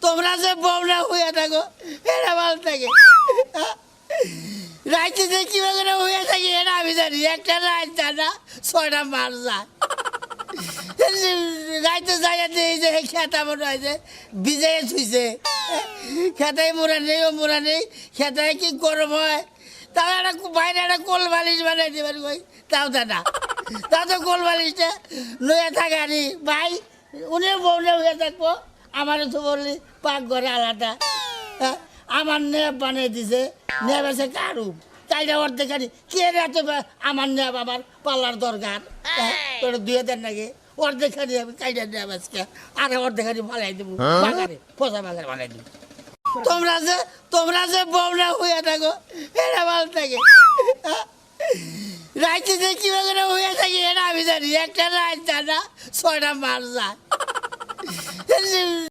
তোমরা যে বউনা হইয়া থাকো এটা ভালো থাকে। রাইতে যে কিভাবে হইয়া থাকি এটা আমি জানি। একটা রাত জানা 6টা মাস যায়। রাইতে যাইয়া এই যে খেতা মনে হয় যে ভিজে ছুইছে, খেতায় মোড়া নেই খেতায় কি গরম হয়। তাও একটা বাইরে একটা কোল বালিশ বানাই দেবেন কই, তাও দাদা তাও তো কোল বালিশটা লইয়া থাকানি ভাই। উনিও বউনে হইয়া থাকবো, আমারও তো বললি পাক ঘরে আলাদা। আমার নেপ বানিয়ে দিছে, নেপ আছে কারু তাইটা অর্ধেখানি কে রে এত আমার নেপ আমার পাল্লার দরকার। দুয়ে দেন নাকি অর্ধেখানি আমি কাইটা নেপ আজকে আর অর্ধেখানি ফালাই দেবো বাগারে, পচা বাগারে বানাই দেবো। তোমরা যে বউনা হইয়া থাকো এটা ভালো থাকে। রাইতে যে কিভাবে হইয়া থাকি এটা আমি জানি। একটা রাত জানা 6টা মাস যায়।